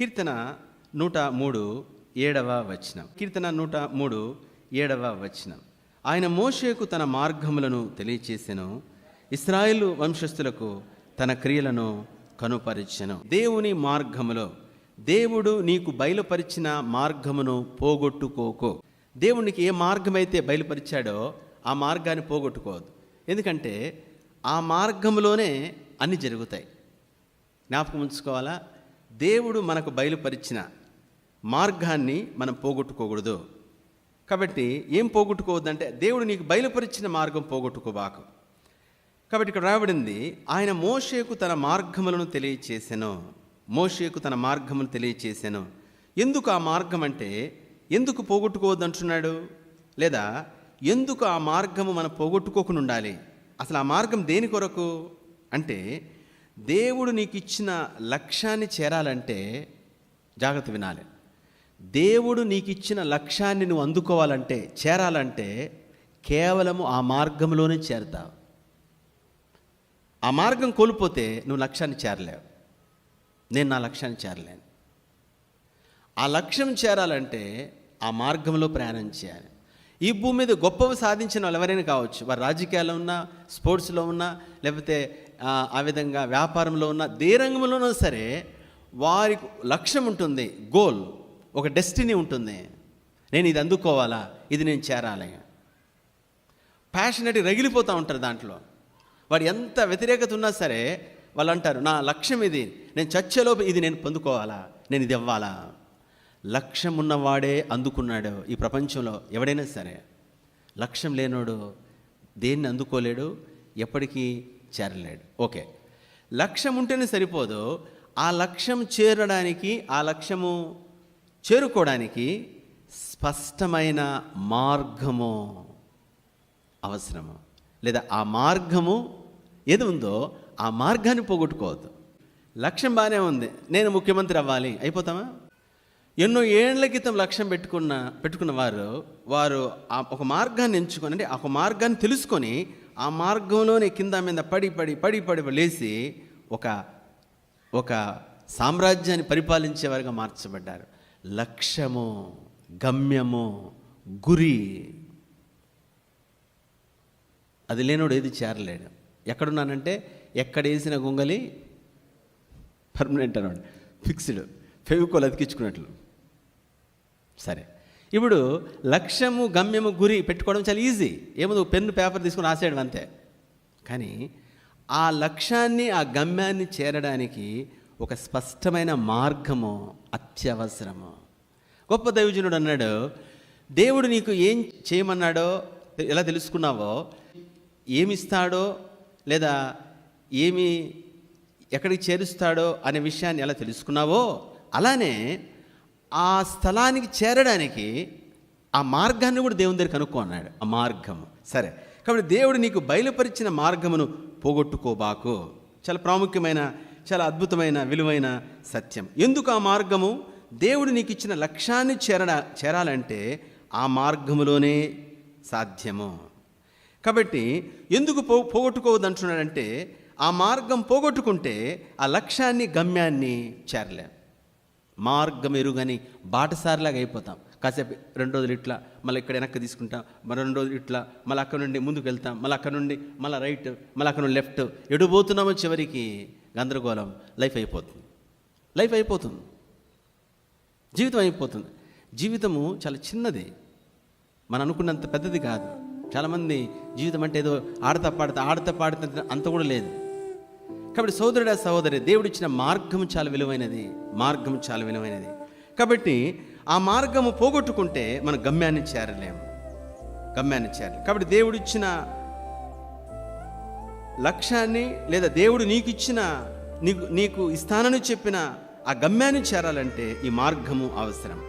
కీర్తన 103 7వ వచనం. కీర్తన 103 7వ వచనం. ఆయన మోషేకు తన మార్గములను తెలియచేసెను, ఇశ్రాయేలు వంశస్థులకు తన క్రియలను కనుపరిచెను. దేవుని మార్గములో దేవుడు నీకు బయలుపరిచిన మార్గమును పోగొట్టుకోకు. దేవునికి ఏ మార్గమైతే బయలుపరిచాడో ఆ మార్గాన్ని పోగొట్టుకోవద్దు. ఎందుకంటే ఆ మార్గంలోనే అన్నీ జరుగుతాయి. జ్ఞాపకం ఉంచుకోవాలా, దేవుడు మనకు బయలుపరిచిన మార్గాన్ని మనం పోగొట్టుకోకూడదు. కాబట్టి ఏం పోగొట్టుకోవద్దంటే దేవుడు నీకు బయలుపరిచిన మార్గం పోగొట్టుకోబాకు. కాబట్టి ఇక్కడ రాబడింది, ఆయన మోషేకు తన మార్గములను తెలియచేసెను. మోషేకు తన మార్గమును తెలియచేసెను. ఎందుకు ఆ మార్గం అంటే ఎందుకు పోగొట్టుకోవద్దు అంటున్నాడు? లేదా ఎందుకు ఆ మార్గము మనం పోగొట్టుకోకుండా ఉండాలి? అసలు ఆ మార్గం దేని కొరకు అంటే, దేవుడు నీకు ఇచ్చిన లక్ష్యాన్ని చేరాలంటే, జాగ్రత్త వినాలి, దేవుడు నీకు ఇచ్చిన లక్ష్యాన్ని నువ్వు అందుకోవాలంటే, చేరాలంటే కేవలము ఆ మార్గంలోనే చేరుతావు. ఆ మార్గం కోల్పోతే నువ్వు లక్ష్యాన్ని చేరలేవు. నేను నా లక్ష్యాన్ని చేరలేను. ఆ లక్ష్యం చేరాలంటే ఆ మార్గంలో ప్రయాణం చేయాలి. ఈ భూమి మీద గొప్పవి సాధించిన వాళ్ళు ఎవరైనా కావచ్చు, వారు రాజకీయాల్లో ఉన్నా, స్పోర్ట్స్లో ఉన్నా, లేకపోతే ఆ విధంగా వ్యాపారంలో ఉన్న, ఏ రంగంలోనూ సరే వారికి లక్ష్యం ఉంటుంది, గోల్, ఒక డెస్టినీ ఉంటుంది. నేను ఇది అందుకోవాలా, ఇది నేను చేరాలి. ప్యాషనెట్గా రగిలిపోతూ ఉంటారు దాంట్లో. వాడు ఎంత వ్యతిరేకత ఉన్నా సరే వాళ్ళు అంటారు, నా లక్ష్యం ఇది, నేను చచ్చేలోపు ఇది నేను పొందుకోవాలా, నేను ఇది ఇవ్వాలా. లక్ష్యం ఉన్నవాడే అందుకున్నాడు. ఈ ప్రపంచంలో ఎవడైనా సరే లక్ష్యం లేనోడు దేన్ని అందుకోలేడు, ఎప్పటికీ చేరలేడు. ఓకే, లక్ష్యం ఉంటేనే సరిపోదు. ఆ లక్ష్యం చేరడానికి, ఆ లక్ష్యము చేరుకోవడానికి స్పష్టమైన మార్గము అవసరము. లేదా ఆ మార్గము ఏది ఉందో ఆ మార్గాన్ని పోగొట్టుకోవద్దు. లక్ష్యం బాగానే ఉంది, నేను ముఖ్యమంత్రి అవ్వాలి, అయిపోతామా? ఎన్నో ఏళ్ల క్రితం లక్ష్యం పెట్టుకున్న వారు ఒక మార్గాన్ని ఎంచుకొని, అంటే ఒక మార్గాన్ని తెలుసుకొని ఆ మార్గంలోనే కింద మీద పడి లేచి ఒక సామ్రాజ్యాన్ని పరిపాలించేవారుగా మార్చబడ్డారు. లక్ష్యము, గమ్యము, గురి అది లేనోడు ఏది చేరలేడు. ఎక్కడున్నానంటే ఎక్కడ వేసిన గొంగలి పర్మనెంట్ అన్నాడు, ఫిక్స్డ్, ఫెవికోల్ అతికించుకున్నట్లు. సరే, ఇప్పుడు లక్ష్యము, గమ్యము, గురి పెట్టుకోవడం చాలా ఈజీ. ఏముంది, పెన్ను పేపర్ తీసుకుని రాసేయడం అంతే. కానీ ఆ లక్ష్యాన్ని, ఆ గమ్యాన్ని చేరడానికి ఒక స్పష్టమైన మార్గము అత్యవసరము. గొప్ప దైవజనుడు అన్నాడు, దేవుడు నీకు ఏం చేయమన్నాడో ఎలా తెలుసుకున్నావో, ఏమిస్తాడో లేదా ఎక్కడికి చేరుస్తాడో అనే విషయాన్ని ఎలా తెలుసుకున్నావో, అలానే ఆ స్థలానికి చేరడానికి ఆ మార్గాన్ని కూడా దేవుని దగ్గర కనుక్కో అన్నాడు. ఆ మార్గము సరే. కాబట్టి దేవుడు నీకు బయలుపరిచిన మార్గమును పోగొట్టుకోబాకు. చాలా ప్రాముఖ్యమైన, చాలా అద్భుతమైన, విలువైన సత్యం. ఎందుకు ఆ మార్గము? దేవుడు నీకు ఇచ్చిన లక్ష్యాన్ని చేరాలంటే ఆ మార్గములోనే సాధ్యము. కాబట్టి ఎందుకు పోగొట్టుకోవద్దు అంటున్నాడంటే, ఆ మార్గం పోగొట్టుకుంటే ఆ లక్ష్యాన్ని, గమ్యాన్ని చేరలేం. మార్గం ఎరుగని బాటసారిలాగా అయిపోతాం. కాసేపు 2 రోజులు ఇట్లా, మళ్ళీ ఇక్కడ వెనక్కి తీసుకుంటాం, మరి 2 రోజులు ఇట్లా, మళ్ళీ అక్కడ నుండి ముందుకు వెళ్తాం, మళ్ళీ అక్కడ నుండి మళ్ళీ రైట్, మళ్ళీ అక్కడ నుండి లెఫ్ట్, ఎడుపోతున్నామో చివరికి గందరగోళం. లైఫ్ అయిపోతుంది, జీవితం అయిపోతుంది. జీవితము చాలా చిన్నది, మనం అనుకున్నంత పెద్దది కాదు. చాలామంది జీవితం అంటే ఏదో ఆడతా పాడుతా అంత కూడా లేదు. కాబట్టి సోదరుడా, సహోదరి, దేవుడిచ్చిన మార్గము చాలా విలువైనది. కాబట్టి ఆ మార్గము పోగొట్టుకుంటే మన గమ్యాన్ని చేరలేము. కాబట్టి దేవుడిచ్చిన లక్ష్యాన్ని, లేదా దేవుడు నీకు ఇస్తానని చెప్పిన ఆ గమ్యాన్ని చేరాలంటే ఈ మార్గము అవసరం.